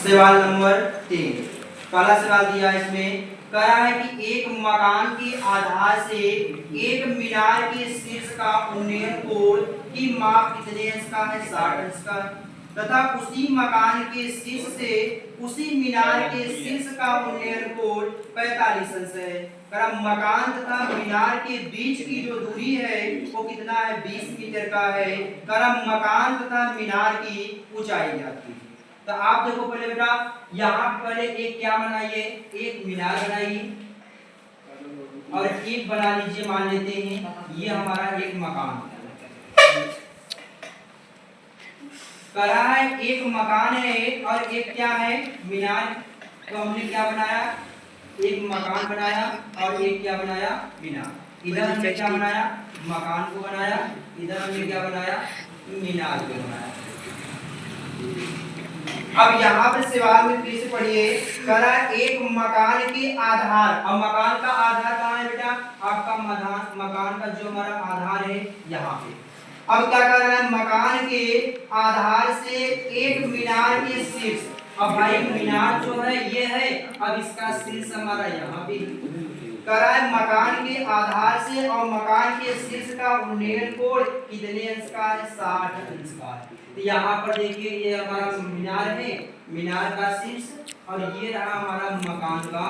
सवाल नंबर 3 पहला सवाल दिया इसमें कहा है कि एक मकान के आधार से एक मीनार के शीर्ष का उन्नयन कोण की माप कितने अंश का है 60 अंश का तथा उसी मकान के शीर्ष से उसी मीनार के शीर्ष का उन्नयन कोण 45 अंश है। कहा मकान तथा मीनार के बीच की जो दूरी है वो कितना है 20 मीटर का है। कहा मकान तथा मीनार की ऊंचाई जाती है। तो आप देखो पहले बेटा यहाँ पहले एक क्या बनाइए एक मीनार बनाइए और एक बना लीजिए मान लेते हैं ये हमारा एक मकान करा है एक मकान है और एक क्या है मीनार। तो हमने क्या बनाया एक मकान बनाया और एक क्या बनाया मीनार। इधर हमने क्या बनाया मकान को बनाया इधर हमने क्या बनाया मीनार को बनाया। अब यहाँ पर सवाल में फिर से पढ़िए करा एक मकान के आधार। अब मकान का आधार कहाँ है बेटा आपका मकान का जो हमारा आधार है यहाँ पे। अब क्या कर रहा है मकान के आधार से एक मीनार के शीर्ष। अब भाई मीनार जो है ये है अब इसका शीर्ष हमारा यहाँ पे करा है मकान के आधार से और मकान के शीर्ष का उन्नयन कोण कितने अंश का है 60 अंश का है। तो यहाँ पर देखिए ये हमारा मीनार है मीनार का शीर्ष और ये रहा हमारा मकान का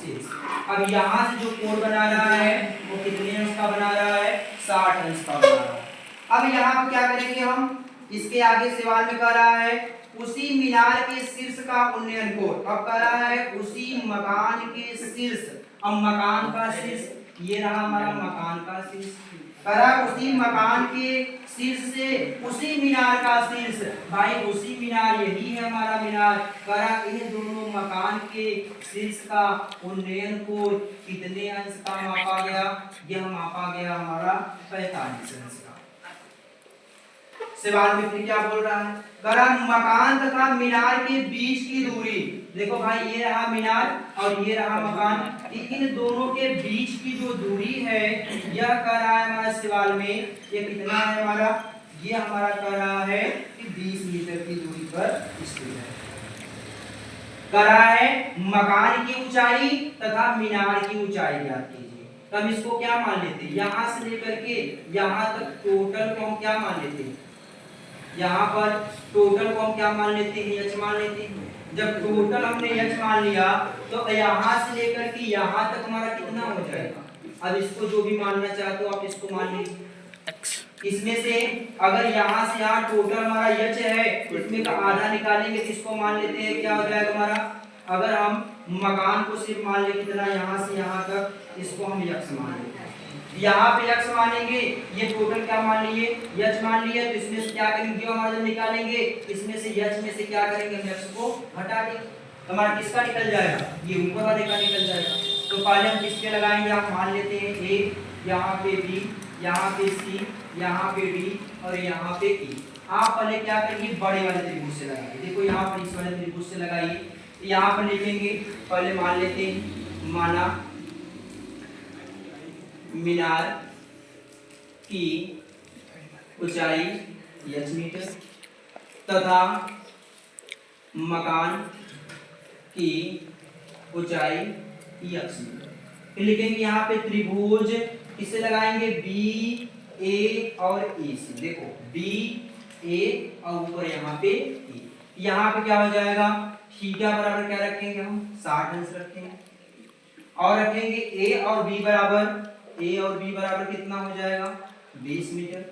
शीर्ष। अब यहाँ से जो कोण बना रहा है वो कितने अंश का बना रहा है 60 अंश का बना रहा है। अब यहाँ पर क्या करेंगे हम इसके आगे सवाल में कह रहा है उसी मीनार के शीर्ष का उन्नयन कोण। अब कह रहा है उसी मकान के शीर्ष। अब मकान का शीर्ष ये रहा हमारा मकान का शीर्ष करा उसी मकान के शीर्ष से उसी मीनार का शीर्ष। भाई उसी मीनार यही है हमारा मीनार। करा इन दोनों मकान के शीर्ष का उन्नयन कोण कितने अंश का मापा गया यह मापा गया हमारा 45 अंश का। सवाल में फिर क्या बोल रहा है करा मकान तथा मीनार के बीच की दूरी। देखो भाई ये रहा मीनार और ये रहा मकान इन दोनों के बीच की जो दूरी है यह कह रहा है हमारा सवाल में ये कितना है हमारा ये हमारा कह रहा है कि 20 मीटर की दूरी पर स्थित है। कह रहा है मकान की ऊंचाई तथा मीनार की ऊंचाई ज्ञात कीजिए। तब इसको क्या मान लेते हैं यहाँ से लेकर के यहाँ तक टोटल को हम क्या मान लेते हैं यहाँ पर टोटल को हम क्या मान लेते हैं h मान लेते हैं। जब टोटल हमने h मान लिया तो यहाँ से लेकर के यहाँ तक हमारा कितना हो जाएगा। अब इसको जो भी मानना चाहते हो आप इसको मान लीजिए। इसमें से अगर यहाँ से यहाँ टोटल हमारा h है इसमें का आधा निकालेंगे तो इसको मान लेते हैं क्या हो जाएगा हमारा। अगर हम मकान को सिर्फ मान ले कितना यहाँ से यहाँ तक इसको हम x मान लेते हैं। यहाँ पे x मानेंगे ये टोटल क्या मान लिए h मान लिया तो इसमें से क्या करेंगे जो हमारा जब निकालेंगे इसमें से h में से क्या करेंगे हम x को घटा देंगे तो हमारा किसका निकल जाएगा ये ऊपर वाले का निकल जाएगा। तो पहले हम किसके लगाएंगे आप मान लेते हैं a यहाँ पे b यहाँ पे c यहाँ पे d और यहाँ पे e। आप पहले क्या करेंगे बड़े वाले त्रिभुज से लगाइए। देखो यहाँ पर इस वाले त्रिभुज से लगाइए यहाँ पर लिखेंगे पहले मान लेते हैं माना मीनार की ऊंचाई h मीटर तथा मकान की ऊंचाई x मीटर। लिखेंगे यहाँ पे त्रिभुज किसे लगाएंगे बी ए और ए सी। देखो बी ए और ऊपर यहाँ पे ए। यहाँ पे क्या हो जाएगा थीटा बराबर क्या रखेंगे हम 60 अंश रखेंगे और रखेंगे ए और बी बराबर कितना हो जाएगा 20 मीटर।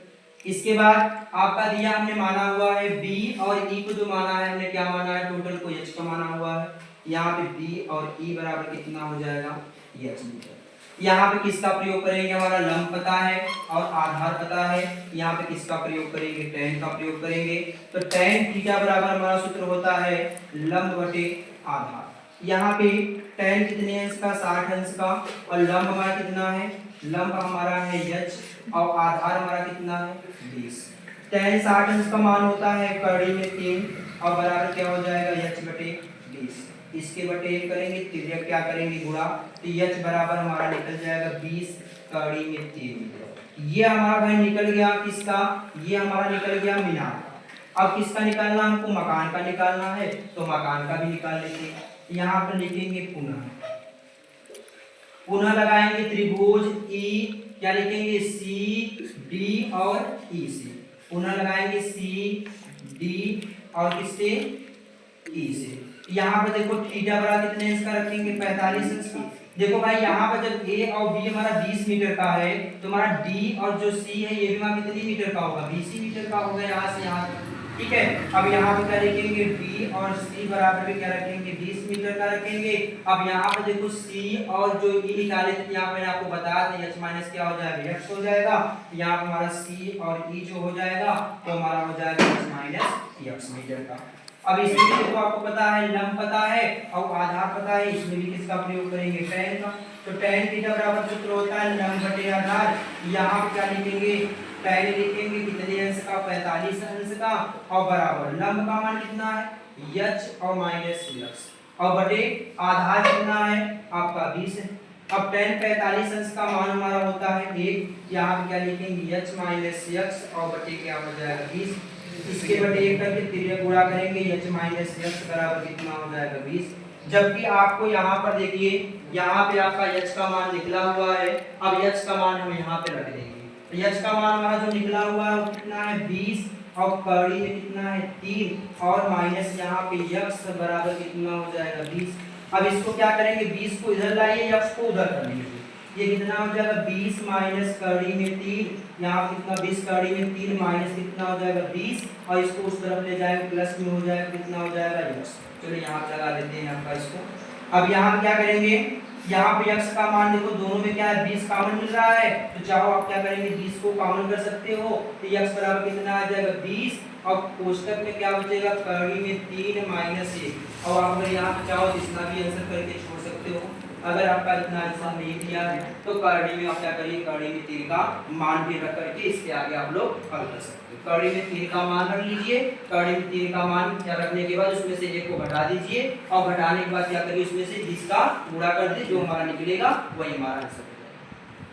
इसके बाद आपका दिया हमने माना हुआ है b और e को जो माना है हमने क्या माना है टोटल को h का माना हुआ है। यहाँ पे b और e बराबर कितना हो जाएगा h मीटर। यहाँ पे किसका प्रयोग करेंगे हमारा लंब पता है और आधार पता है। यहाँ पे किसका प्रयोग करेंगे tan का प्रयोग करेंगे। तो tan थीटा बराबर हमारा सूत्र होता है लंब बटे आधार। यहाँ पे tan कितने अंश का 60 अंश का और लंब हमारा कितना है लंब हमारा है h और आधार हमारा कितना है 20। tan 60 अंश का मान होता है कड़ी में 3 और बराबर क्या हो जाएगा h बटे 20। इसके बटे 1 करेंगे त्रिज्या क्या करेंगे गुणा तो h बराबर हमारा निकल जाएगा 20 कड़ी में 3 मीटर। ये हमारा भाई निकल गया किसका ये हमारा निकल गया मीनार का। अब किसका निकालना, हमको मकान का निकालना है, तो मकान का भी निकाल लेते हैं। यहाँ पर लिखेंगे पुनः, पुनः लगाएंगे त्रिभुज ई, क्या लिखेंगे सी डी और ई से, पुनः लगाएंगे सी डी और किससे, ई से। यहाँ पर देखो थीटा बराबर कितने अंश का रखेंगे, 45 अंश का। देखो भाई यहाँ पर जब ए और बी हमारा 20 मीटर का है, तो हमारा डी और जो सी है ये भी हमारा कितनी मीटर का होगा, 20 मीटर का होगा यहाँ से यहाँ तक। ठीक है, अब यहाँ पे क्या लिखेंगे, डी और सी बराबर में क्या रखेंगे, 20 मीटर का रखेंगे। अब यहाँ पे देखो सी और जो ई निकाले थे, यहाँ पे आपको बताया था h माइनस क्या हो जाएगा, x हो जाएगा। यहाँ पे हमारा सी और ई जो हो जाएगा तो हमारा हो जाएगा h माइनस x मीटर का। अब इसमें भी देखो आपको पता है, लंब पता है और आधार पता है, इसमें भी किसका प्रयोग करेंगे, tan का। तो tan थीटा बराबर सूत्र होता है लंब बटे आधार। यहाँ पे क्या लिखेंगे, tan लिखेंगे कितने अंश का, 45 अंश का, और बराबर लंब का मान कितना है, h और माइनस x, और बटे आधार कितना है आपका 20 है। अब tan 45 अंश का मान हमारा होता है 1, यहाँ पे क्या लिखेंगे h माइनस x और बटे क्या हो जाएगा 20, इसके बटे 1 करके तिर्यक गुणा करेंगे, h माइनस x बराबर कितना हो जाएगा 20। जबकि आपको यहाँ पर देखिए, यहाँ पे आपका h का मान निकला हुआ है, अब h का मान हम यहाँ पे रख देंगे। तो h का मान हमारा जो निकला हुआ है वो कितना है 20, और कड़ी में कितना है 3, और माइनस यहाँ पे x बराबर कितना हो जाएगा 20। अब इसको क्या करेंगे, 20 को इधर लाइए, x को उधर कर लीजिए, ये कितना हो जाएगा 20 माइनस कड़ी में 3, यहाँ पे कितना 20 कड़ी में 3 माइनस कितना हो जाएगा 20, और इसको उस तरफ ले जाएंगे प्लस में हो जाएगा कितना हो जाएगा x। चलो यहाँ पे लगा देते हैं आपका इसको। अब यहाँ क्या करेंगे, यहाँ पे x का मान देखो दोनों में क्या है 20 कॉमन मिल रहा है, तो चाहो आप क्या करेंगे 20 को कॉमन कर सकते हो, तो x बराबर कितना आ जाएगा 20, और कोष्टक में क्या बचेगा कड़ी में 3 माइनस 1, और आप अगर यहाँ पे चाहो तो इतना भी आंसर करके छोड़ सकते हो। अगर आपका इतना आंसर नहीं दिया है तो कड़ी में आप क्या करिए, कड़ी में 3 का मान भी रख करके इसके आगे आप लोग हल कर सकते हो। कड़ी में 3 का मान रख लीजिए, कड़ी में 3 का मान क्या रखने के बाद उसमें से 1 को घटा दीजिए, और घटाने के बाद क्या करिए उसमें से 20 का गुणा कर दीजिए, जो हमारा निकलेगा वही हमारा आंसर।